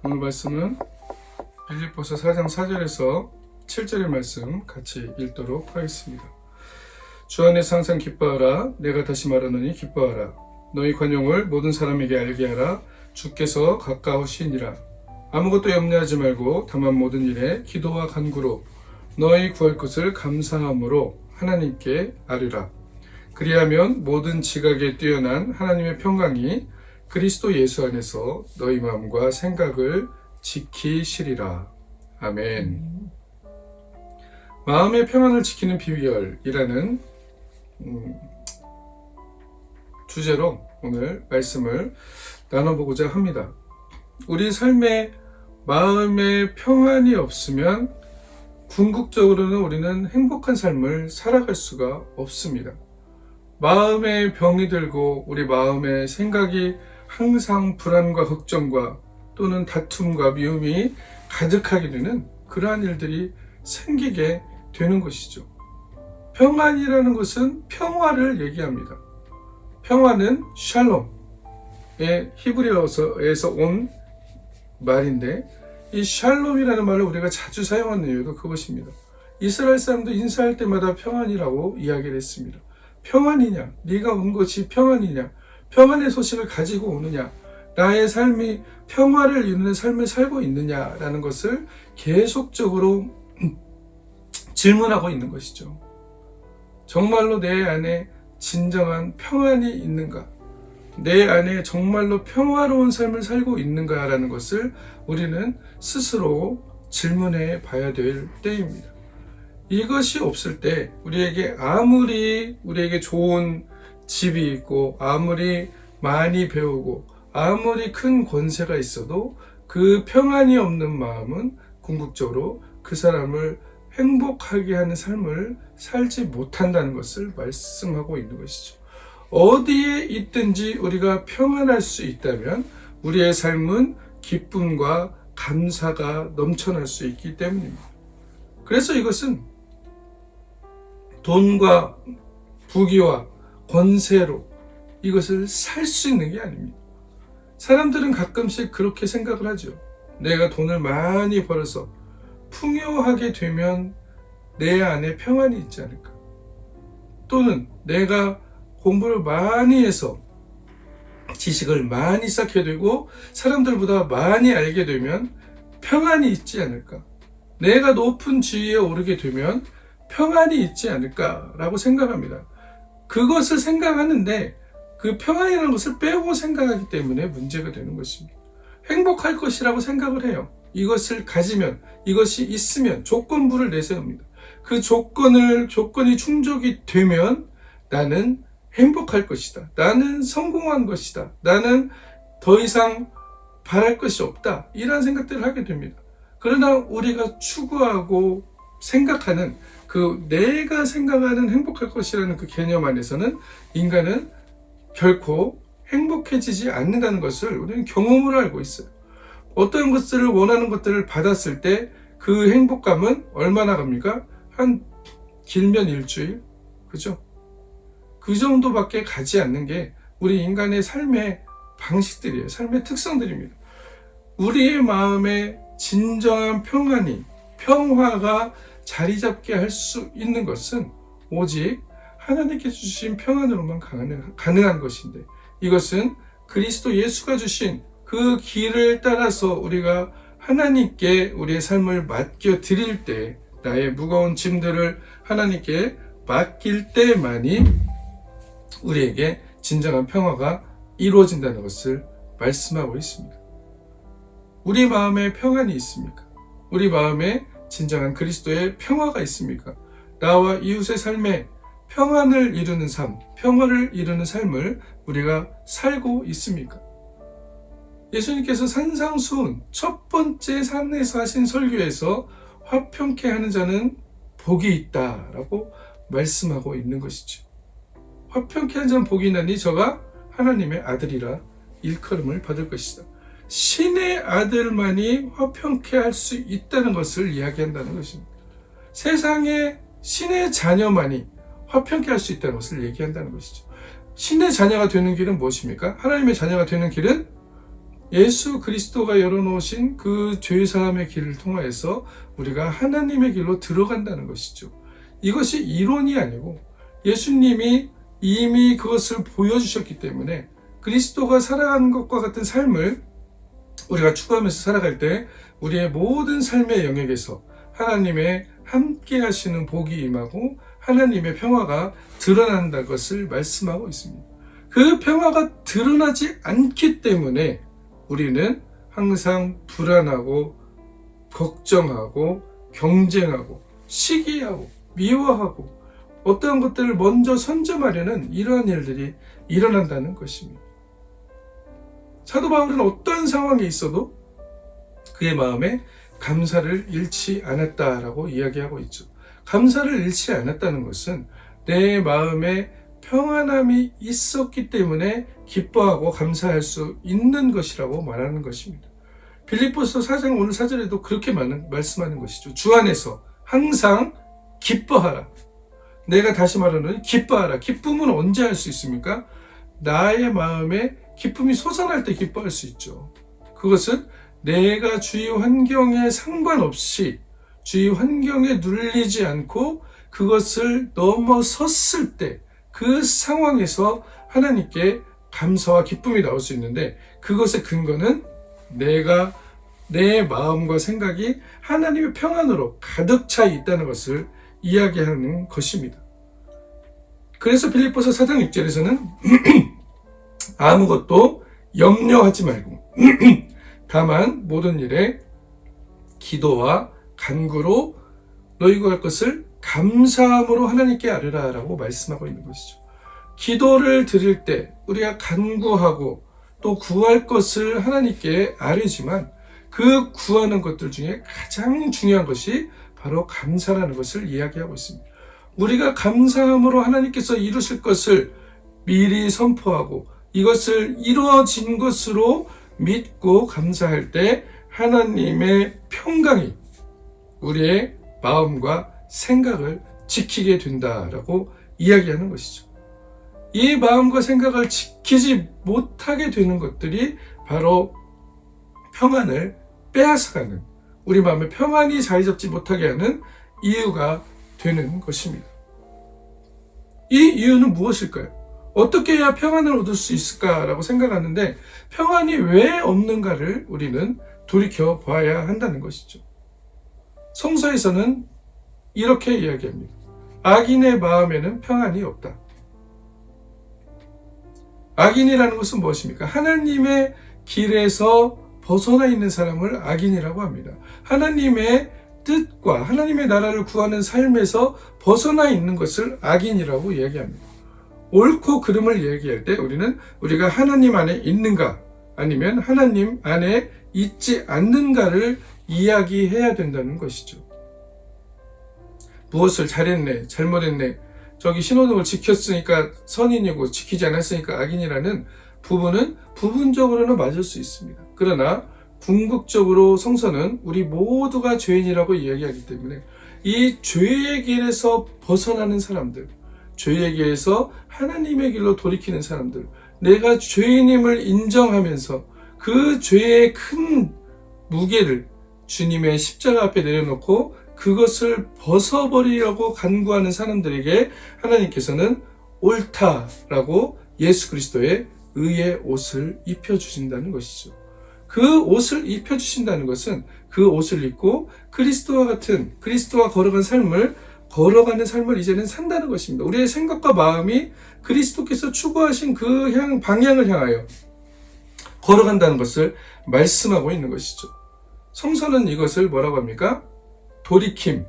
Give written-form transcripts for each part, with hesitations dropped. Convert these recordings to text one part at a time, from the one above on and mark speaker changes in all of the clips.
Speaker 1: 오늘 말씀은 빌립보서 4장 4절에서 7절의 말씀 같이 읽도록 하겠습니다. 주 안에서 항상 기뻐하라. 내가 다시 말하노니 기뻐하라. 너희 관용을 모든 사람에게 알게 하라. 주께서 가까우시니라. 아무것도 염려하지 말고 다만 모든 일에 기도와 간구로 너희 구할 것을 감사함으로 하나님께 아뢰라. 그리하면 모든 지각에 뛰어난 하나님의 평강이 그리스도 예수 안에서 너희 마음과 생각을 지키시리라. 아멘. 마음의 평안을 지키는 비결이라는 주제로 오늘 말씀을 나눠보고자 합니다. 우리 삶에 마음의 평안이 없으면 궁극적으로는 우리는 행복한 삶을 살아갈 수가 없습니다. 마음에 병이 들고 우리 마음의 생각이 항상 불안과 걱정과 또는 다툼과 미움이 가득하게 되는 그러한 일들이 생기게 되는 것이죠. 평안이라는 것은 평화를 얘기합니다. 평화는 샬롬의 히브리어에서 온 말인데 이 샬롬이라는 말을 우리가 자주 사용하는 이유도 그것입니다. 이스라엘 사람도 인사할 때마다 평안이라고 이야기를 했습니다. 평안이냐? 네가 온 것이 평안이냐? 평안의 소식을 가지고 오느냐? 나의 삶이 평화를 이루는 삶을 살고 있느냐라는 것을 계속적으로 질문하고 있는 것이죠. 정말로 내 안에 진정한 평안이 있는가? 내 안에 정말로 평화로운 삶을 살고 있는가라는 것을 우리는 스스로 질문해 봐야 될 때입니다. 이것이 없을 때 우리에게 아무리 우리에게 좋은 집이 있고 아무리 많이 배우고 아무리 큰 권세가 있어도 그 평안이 없는 마음은 궁극적으로 그 사람을 행복하게 하는 삶을 살지 못한다는 것을 말씀하고 있는 것이죠. 어디에 있든지 우리가 평안할 수 있다면 우리의 삶은 기쁨과 감사가 넘쳐날 수 있기 때문입니다. 그래서 이것은 돈과 부귀와 권세로 이것을 살 수 있는 게 아닙니다. 사람들은 가끔씩 그렇게 생각을 하죠. 내가 돈을 많이 벌어서 풍요하게 되면 내 안에 평안이 있지 않을까? 또는 내가 공부를 많이 해서 지식을 많이 쌓게 되고 사람들보다 많이 알게 되면 평안이 있지 않을까? 내가 높은 지위에 오르게 되면 평안이 있지 않을까라고 생각합니다. 그것을 생각하는데 그 평안이라는 것을 빼고 생각하기 때문에 문제가 되는 것입니다. 행복할 것이라고 생각을 해요. 이것을 가지면, 이것이 있으면 조건부를 내세웁니다. 그 조건이 충족이 되면 나는 행복할 것이다. 나는 성공한 것이다. 나는 더 이상 바랄 것이 없다. 이런 생각들을 하게 됩니다. 그러나 우리가 추구하고 생각하는 내가 생각하는 행복할 것이라는 그 개념 안에서는 인간은 결코 행복해지지 않는다는 것을 우리는 경험으로 알고 있어요. 어떤 것들을 원하는 것들을 받았을 때 그 행복감은 얼마나 갑니까? 한 길면 일주일? 그죠? 그 정도밖에 가지 않는 게 우리 인간의 삶의 방식들이에요. 삶의 특성들입니다. 우리의 마음에 진정한 평화가 자리 잡게 할 수 있는 것은 오직 하나님께 주신 평안으로만 가능한 것인데 이것은 그리스도 예수가 주신 그 길을 따라서 우리가 하나님께 우리의 삶을 맡겨 드릴 때 나의 무거운 짐들을 하나님께 맡길 때만이 우리에게 진정한 평화가 이루어진다는 것을 말씀하고 있습니다. 우리 마음에 평안이 있습니까? 우리 마음에 진정한 그리스도의 평화가 있습니까? 나와 이웃의 삶에 평안을 이루는 삶, 평화를 이루는 삶을 우리가 살고 있습니까? 예수님께서 산상수훈 첫 번째 산에서 하신 설교에서 화평케 하는 자는 복이 있다라고 말씀하고 있는 것이죠. 화평케 하는 자는 복이 있나니 저가 하나님의 아들이라 일컬음을 받을 것이다. 신의 아들만이 화평케 할 수 있다는 것을 이야기한다는 것입니다. 세상에 신의 자녀만이 화평케 할 수 있다는 것을 얘기한다는 것이죠. 신의 자녀가 되는 길은 무엇입니까? 하나님의 자녀가 되는 길은 예수 그리스도가 열어놓으신 그 죄사함의 길을 통하여서 우리가 하나님의 길로 들어간다는 것이죠. 이것이 이론이 아니고 예수님이 이미 그것을 보여주셨기 때문에 그리스도가 살아가는 것과 같은 삶을 우리가 추구하면서 살아갈 때 우리의 모든 삶의 영역에서 하나님의 함께 하시는 복이 임하고 하나님의 평화가 드러난다는 것을 말씀하고 있습니다. 그 평화가 드러나지 않기 때문에 우리는 항상 불안하고 걱정하고 경쟁하고 시기하고 미워하고 어떠한 것들을 먼저 선점하려는 이러한 일들이 일어난다는 것입니다. 사도 바울은 어떤 상황에 있어도 그의 마음에 감사를 잃지 않았다라고 이야기하고 있죠. 감사를 잃지 않았다는 것은 내 마음에 평안함이 있었기 때문에 기뻐하고 감사할 수 있는 것이라고 말하는 것입니다. 빌립보서 4장 오늘 4절에도 그렇게 말씀하는 것이죠. 주 안에서 항상 기뻐하라. 내가 다시 말하는 기뻐하라. 기쁨은 언제 할 수 있습니까? 나의 마음에 기쁨이 솟아날 때 기뻐할 수 있죠. 그것은 내가 주위 환경에 상관없이 주위 환경에 눌리지 않고 그것을 넘어섰을 때 그 상황에서 하나님께 감사와 기쁨이 나올 수 있는데 그것의 근거는 내가 내 마음과 생각이 하나님의 평안으로 가득 차 있다는 것을 이야기하는 것입니다. 그래서 빌립보서 4장 6절에서는 아무것도 염려하지 말고 다만 모든 일에 기도와 간구로 너희 구할 것을 감사함으로 하나님께 아뢰라 라고 말씀하고 있는 것이죠. 기도를 드릴 때 우리가 간구하고 또 구할 것을 하나님께 아뢰지만 그 구하는 것들 중에 가장 중요한 것이 바로 감사라는 것을 이야기하고 있습니다. 우리가 감사함으로 하나님께서 이루실 것을 미리 선포하고 이것을 이루어진 것으로 믿고 감사할 때 하나님의 평강이 우리의 마음과 생각을 지키게 된다라고 이야기하는 것이죠. 이 마음과 생각을 지키지 못하게 되는 것들이 바로 평안을 빼앗아가는, 우리 마음에 평안이 자리 잡지 못하게 하는 이유가 되는 것입니다. 이 이유는 무엇일까요? 어떻게 해야 평안을 얻을 수 있을까라고 생각하는데 평안이 왜 없는가를 우리는 돌이켜 봐야 한다는 것이죠. 성서에서는 이렇게 이야기합니다. 악인의 마음에는 평안이 없다. 악인이라는 것은 무엇입니까? 하나님의 길에서 벗어나 있는 사람을 악인이라고 합니다. 하나님의 뜻과 하나님의 나라를 구하는 삶에서 벗어나 있는 것을 악인이라고 이야기합니다. 옳고 그름을 얘기할 때 우리가 하나님 안에 있는가 아니면 하나님 안에 있지 않는가를 이야기해야 된다는 것이죠. 무엇을 잘했네, 잘못했네, 저기 신호등을 지켰으니까 선인이고 지키지 않았으니까 악인이라는 부분은 부분적으로는 맞을 수 있습니다. 그러나 궁극적으로 성서는 우리 모두가 죄인이라고 이야기하기 때문에 이 죄의 길에서 벗어나는 사람들, 죄의 길에서 하나님의 길로 돌이키는 사람들, 내가 죄인임을 인정하면서 그 죄의 큰 무게를 주님의 십자가 앞에 내려놓고 그것을 벗어버리려고 간구하는 사람들에게 하나님께서는 옳다라고 예수 그리스도의 의의 옷을 입혀주신다는 것이죠. 그 옷을 입혀주신다는 것은 그 옷을 입고 그리스도와 걸어가는 삶을 이제는 산다는 것입니다. 우리의 생각과 마음이 그리스도께서 추구하신 그 방향을 향하여 걸어간다는 것을 말씀하고 있는 것이죠. 성서는 이것을 뭐라고 합니까? 돌이킴,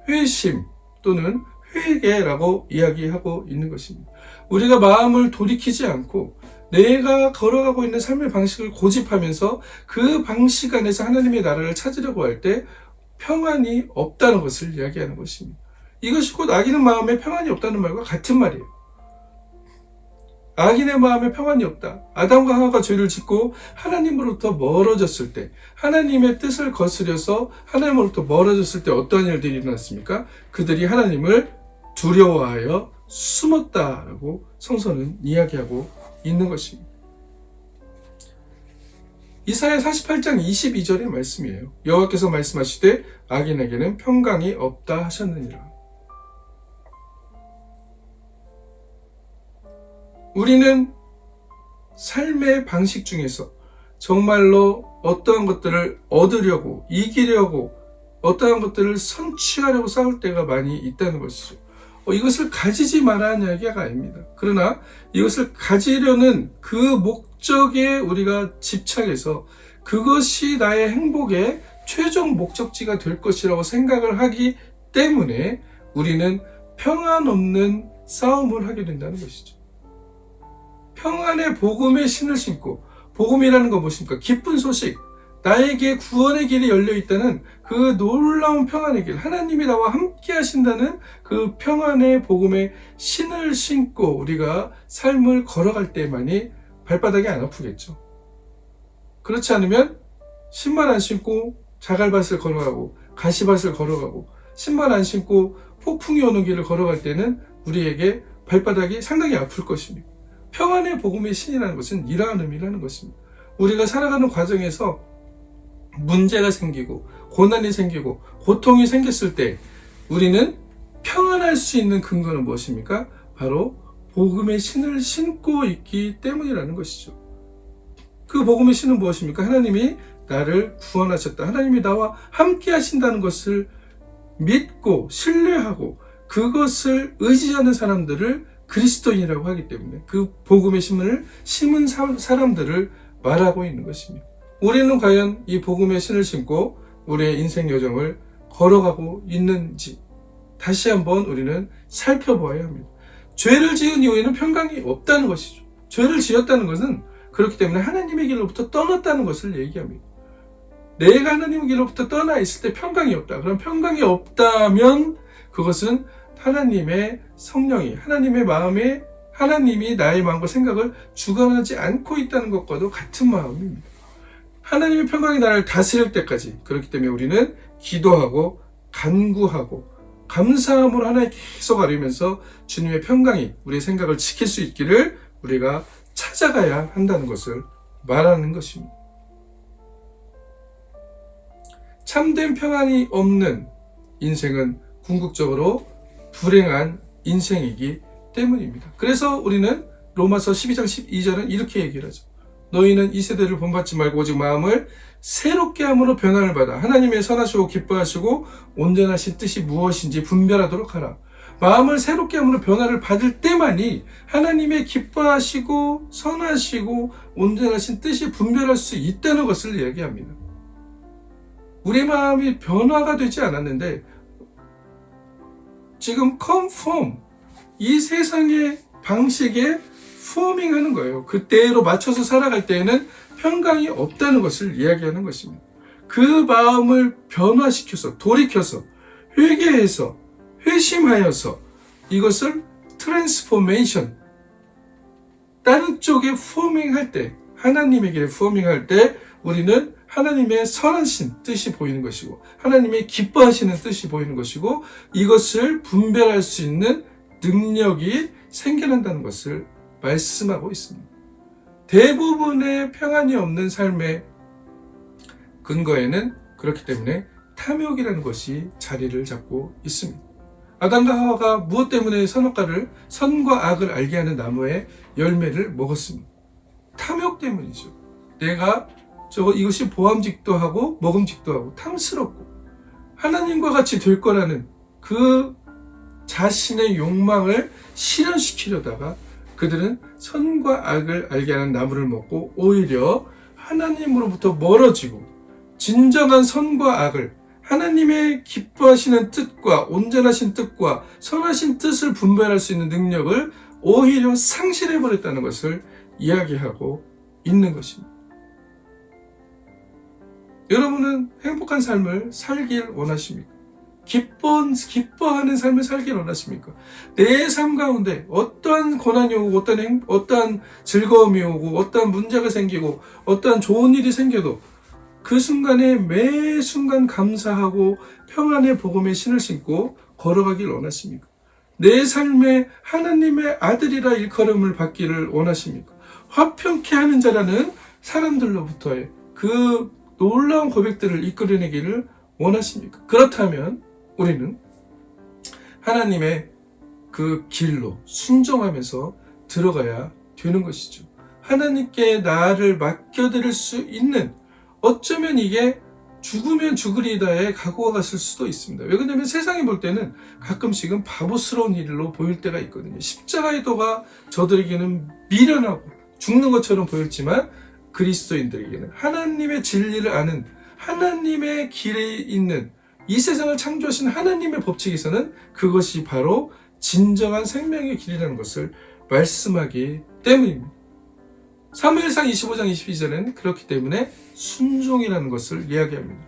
Speaker 1: 회심 또는 회개라고 이야기하고 있는 것입니다. 우리가 마음을 돌이키지 않고 내가 걸어가고 있는 삶의 방식을 고집하면서 그 방식 안에서 하나님의 나라를 찾으려고 할 때 평안이 없다는 것을 이야기하는 것입니다. 이것이 곧 악인의 마음에 평안이 없다는 말과 같은 말이에요. 악인의 마음에 평안이 없다. 아담과 하와가 죄를 짓고 하나님으로부터 멀어졌을 때, 하나님의 뜻을 거스려서 하나님으로부터 멀어졌을 때 어떠한 일들이 일어났습니까? 그들이 하나님을 두려워하여 숨었다라고 성서는 이야기하고 있는 것입니다. 이사야 48장 22절의 말씀이에요. 여호와께서 말씀하시되 악인에게는 평강이 없다 하셨느니라. 우리는 삶의 방식 중에서 정말로 어떠한 것들을 얻으려고, 이기려고, 어떠한 것들을 선취하려고 싸울 때가 많이 있다는 것이죠. 이것을 가지지 말라는 이야기가 아닙니다. 그러나 이것을 가지려는 그 목적에 우리가 집착해서 그것이 나의 행복의 최종 목적지가 될 것이라고 생각을 하기 때문에 우리는 평안 없는 싸움을 하게 된다는 것이죠. 평안의 복음의 신을 신고, 복음이라는 건 무엇입니까? 기쁜 소식, 나에게 구원의 길이 열려 있다는 그 놀라운 평안의 길, 하나님이 나와 함께 하신다는 그 평안의 복음의 신을 신고 우리가 삶을 걸어갈 때만이 발바닥이 안 아프겠죠. 그렇지 않으면 신발 안 신고 자갈밭을 걸어가고 가시밭을 걸어가고, 신발 안 신고 폭풍이 오는 길을 걸어갈 때는 우리에게 발바닥이 상당히 아플 것입니다. 평안의 복음의 신이라는 것은 이러한 의미라는 것입니다. 우리가 살아가는 과정에서 문제가 생기고 고난이 생기고 고통이 생겼을 때 우리는 평안할 수 있는 근거는 무엇입니까? 바로 복음의 신을 신고 있기 때문이라는 것이죠. 그 복음의 신은 무엇입니까? 하나님이 나를 구원하셨다, 하나님이 나와 함께 하신다는 것을 믿고 신뢰하고 그것을 의지하는 사람들을 그리스도인이라고 하기 때문에 그 복음의 신을 심은 사람들을 말하고 있는 것입니다. 우리는 과연 이 복음의 신을 신고 우리의 인생 여정을 걸어가고 있는지 다시 한번 우리는 살펴보아야 합니다. 죄를 지은 이후에는 평강이 없다는 것이죠. 죄를 지었다는 것은 그렇기 때문에 하나님의 길로부터 떠났다는 것을 얘기합니다. 내가 하나님의 길로부터 떠나 있을 때 평강이 없다. 그럼 평강이 없다면 그것은 하나님의 성령이, 하나님의 마음에, 하나님이 나의 마음과 생각을 주관하지 않고 있다는 것과도 같은 마음입니다. 하나님의 평강이 나를 다스릴 때까지, 그렇기 때문에 우리는 기도하고 간구하고 감사함으로 하나님께 계속 아뢰면서 주님의 평강이 우리의 생각을 지킬 수 있기를 우리가 찾아가야 한다는 것을 말하는 것입니다. 참된 평안이 없는 인생은 궁극적으로 불행한 인생이기 때문입니다. 그래서 우리는 로마서 12장 12절은 이렇게 얘기를 하죠. 너희는 이 세대를 본받지 말고 오직 마음을 새롭게 함으로 변화를 받아 하나님의 선하시고 기뻐하시고 온전하신 뜻이 무엇인지 분별하도록 하라. 마음을 새롭게 함으로 변화를 받을 때만이 하나님의 기뻐하시고 선하시고 온전하신 뜻이 분별할 수 있다는 것을 이야기합니다. 우리 마음이 변화가 되지 않았는데 지금 conform, 이 세상의 방식에 포밍하는 거예요. 그때로 맞춰서 살아갈 때에는 평강이 없다는 것을 이야기하는 것입니다. 그 마음을 변화시켜서, 돌이켜서, 회개해서, 회심하여서 이것을 트랜스포메이션, 다른 쪽에 포밍할 때, 하나님에게 포밍할 때 우리는 하나님의 선하신 뜻이 보이는 것이고 하나님의 기뻐하시는 뜻이 보이는 것이고 이것을 분별할 수 있는 능력이 생겨난다는 것을 말씀하고 있습니다. 대부분의 평안이 없는 삶의 근거에는 그렇기 때문에 탐욕이라는 것이 자리를 잡고 있습니다. 아담과 하와가 무엇 때문에 선과 악을 알게 하는 나무의 열매를 먹었습니다. 탐욕 때문이죠. 내가 이것이 보암직도 하고 먹음직도 하고 탐스럽고 하나님과 같이 될 거라는 그 자신의 욕망을 실현시키려다가 그들은 선과 악을 알게 하는 나무를 먹고 오히려 하나님으로부터 멀어지고 진정한 선과 악을, 하나님의 기뻐하시는 뜻과 온전하신 뜻과 선하신 뜻을 분별할 수 있는 능력을 오히려 상실해버렸다는 것을 이야기하고 있는 것입니다. 여러분은 행복한 삶을 살길 원하십니까? 기뻐하는 삶을 살길 원하십니까? 내 삶 가운데 어떠한 고난이 오고 어떠한 즐거움이 오고 어떠한 문제가 생기고 어떠한 좋은 일이 생겨도 그 순간에 매 순간 감사하고 평안의 복음의 신을 신고 걸어가길 원하십니까? 내 삶에 하나님의 아들이라 일컬음을 받기를 원하십니까? 화평케 하는 자라는 사람들로부터의 그 놀라운 고백들을 이끌어내기를 원하십니까? 그렇다면 우리는 하나님의 그 길로 순종하면서 들어가야 되는 것이죠. 하나님께 나를 맡겨드릴 수 있는, 어쩌면 이게 죽으면 죽으리다의 각오가 갔을 수도 있습니다. 왜 그러냐면 세상이 볼 때는 가끔씩은 바보스러운 일로 보일 때가 있거든요. 십자가의 도가 저들에게는 미련하고 죽는 것처럼 보였지만 그리스도인들에게는 하나님의 진리를 아는, 하나님의 길에 있는, 이 세상을 창조하신 하나님의 법칙에서는 그것이 바로 진정한 생명의 길이라는 것을 말씀하기 때문입니다. 사무엘상 25장 22절은 그렇기 때문에 순종이라는 것을 이야기합니다.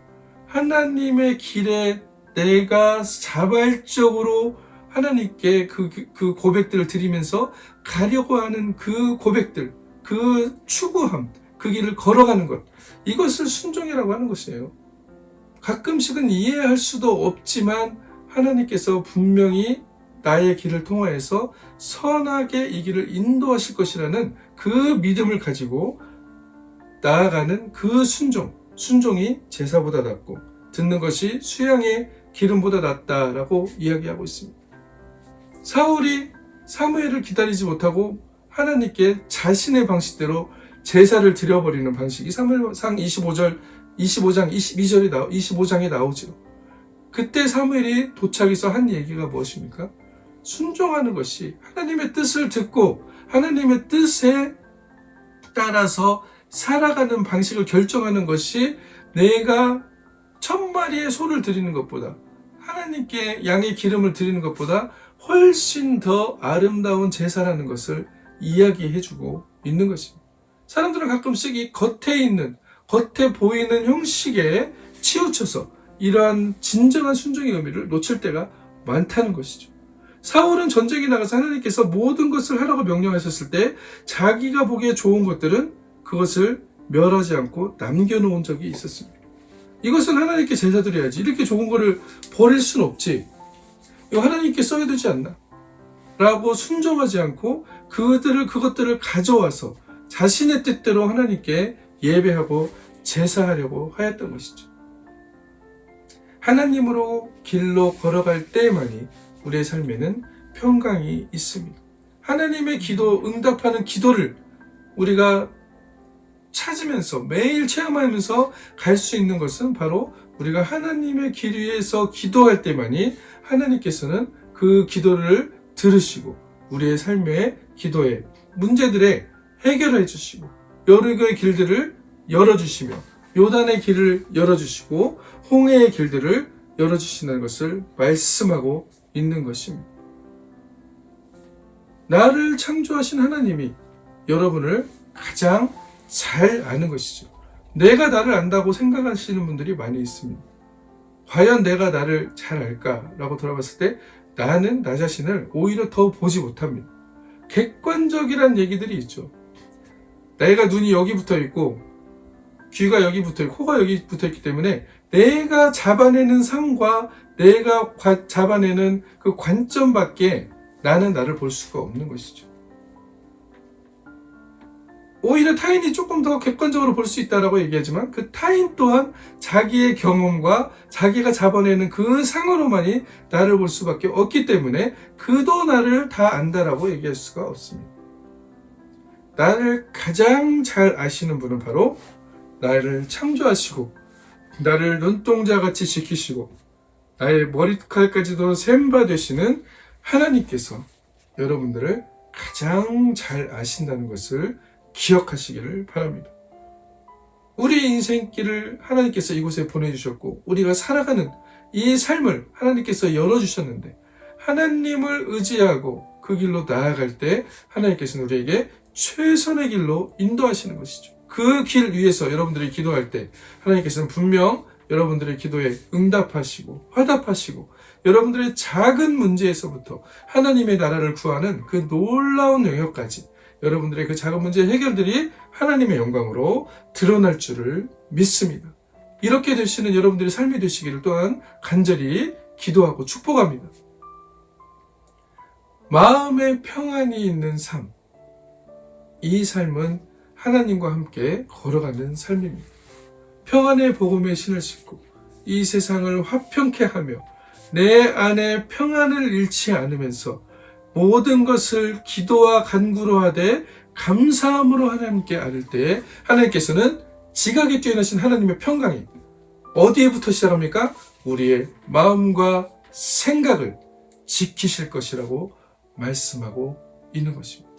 Speaker 1: 하나님의 길에 내가 자발적으로 하나님께 그 고백들을 드리면서 가려고 하는 그 고백들, 그 추구함, 그 길을 걸어가는 것, 이것을 순종이라고 하는 것이에요. 가끔씩은 이해할 수도 없지만 하나님께서 분명히 나의 길을 통하여서 선하게 이 길을 인도하실 것이라는 그 믿음을 가지고 나아가는 그 순종이 제사보다 낫고 듣는 것이 수양의 기름보다 낫다라고 이야기하고 있습니다. 사울이 사무엘을 기다리지 못하고 하나님께 자신의 방식대로 제사를 드려버리는 방식이 사무엘상 25장 22절에 나오죠. 그때 사무엘이 도착해서 한 얘기가 무엇입니까? 순종하는 것이, 하나님의 뜻을 듣고 하나님의 뜻에 따라서 살아가는 방식을 결정하는 것이 내가 1000마리의 소를 드리는 것보다, 하나님께 양의 기름을 드리는 것보다 훨씬 더 아름다운 제사라는 것을 이야기해주고 있는 것입니다. 사람들은 가끔씩 이 겉에 보이는 형식에 치우쳐서 이러한 진정한 순종의 의미를 놓칠 때가 많다는 것이죠. 사울은 전쟁에 나가서 하나님께서 모든 것을 하라고 명령하셨을 때 자기가 보기에 좋은 것들은 그것을 멸하지 않고 남겨놓은 적이 있었습니다. 이것은 하나님께 제사 드려야지, 이렇게 좋은 거를 버릴 순 없지, 이거 하나님께 써야 되지 않나 라고 순종하지 않고 그것들을 가져와서 자신의 뜻대로 하나님께 예배하고 제사하려고 하였던 것이죠. 하나님으로 길로 걸어갈 때만이 우리의 삶에는 평강이 있습니다. 하나님의 응답하는 기도를 우리가 찾으면서 매일 체험하면서 갈 수 있는 것은 바로 우리가 하나님의 길 위에서 기도할 때만이 하나님께서는 그 기도를 들으시고 우리의 삶의 기도의 문제들에 해결해 주시고 여리고의 길들을 열어주시며 요단의 길을 열어주시고 홍해의 길들을 열어주시는 것을 말씀하고 있는 것입니다. 나를 창조하신 하나님이 여러분을 가장 잘 아는 것이죠. 내가 나를 안다고 생각하시는 분들이 많이 있습니다. 과연 내가 나를 잘 알까라고 돌아봤을 때 나는 나 자신을 오히려 더 보지 못합니다. 객관적이란 얘기들이 있죠. 내가 눈이 여기 붙어 있고 귀가 여기 붙어 있고 코가 여기 붙어 있기 때문에 내가 잡아내는 상과 내가 잡아내는 그 관점밖에 나는 나를 볼 수가 없는 것이죠. 오히려 타인이 조금 더 객관적으로 볼 수 있다라고 얘기하지만 그 타인 또한 자기의 경험과 자기가 잡아내는 그 상으로만이 나를 볼 수밖에 없기 때문에 그도 나를 다 안다라고 얘기할 수가 없습니다. 나를 가장 잘 아시는 분은 바로 나를 창조하시고 나를 눈동자같이 지키시고 나의 머리칼까지도 셈바 되시는 하나님께서 여러분들을 가장 잘 아신다는 것을 기억하시기를 바랍니다. 우리 인생길을 하나님께서 이곳에 보내주셨고 우리가 살아가는 이 삶을 하나님께서 열어주셨는데 하나님을 의지하고 그 길로 나아갈 때 하나님께서는 우리에게 최선의 길로 인도하시는 것이죠. 그 길 위에서 여러분들이 기도할 때 하나님께서는 분명 여러분들의 기도에 응답하시고 화답하시고 여러분들의 작은 문제에서부터 하나님의 나라를 구하는 그 놀라운 영역까지 여러분들의 그 작은 문제의 해결들이 하나님의 영광으로 드러날 줄을 믿습니다. 이렇게 되시는 여러분들의 삶이 되시기를 또한 간절히 기도하고 축복합니다. 마음의 평안이 있는 삶, 이 삶은 하나님과 함께 걸어가는 삶입니다. 평안의 복음의 신을 싣고 이 세상을 화평케 하며 내 안에 평안을 잃지 않으면서 모든 것을 기도와 간구로 하되 감사함으로 하나님께 아뢰을 때 하나님께서는 지각에 뛰어나신 하나님의 평강이 어디에부터 시작합니까? 우리의 마음과 생각을 지키실 것이라고 말씀하고 있는 것입니다.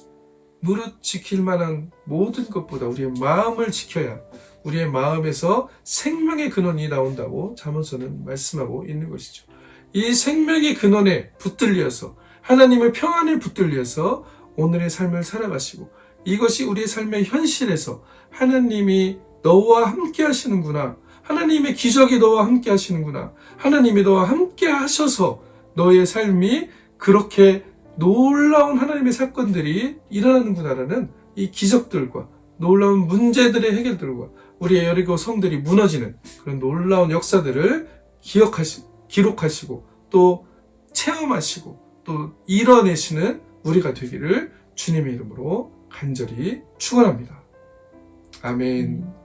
Speaker 1: 무릇 지킬 만한 모든 것보다 우리의 마음을 지켜야 우리의 마음에서 생명의 근원이 나온다고 잠언서는 말씀하고 있는 것이죠. 이 생명의 근원에 붙들려서 하나님의 평안에 붙들려서 오늘의 삶을 살아가시고 이것이 우리의 삶의 현실에서 하나님이 너와 함께 하시는구나, 하나님의 기적이 너와 함께 하시는구나, 하나님이 너와 함께 하셔서 너의 삶이 그렇게 놀라운 하나님의 사건들이 일어나는구나라는 이 기적들과 놀라운 문제들의 해결들과 우리의 여리고 성들이 무너지는 그런 놀라운 역사들을 기록하시고 또 체험하시고 또 이뤄내시는 우리가 되기를 주님의 이름으로 간절히 축원합니다. 아멘.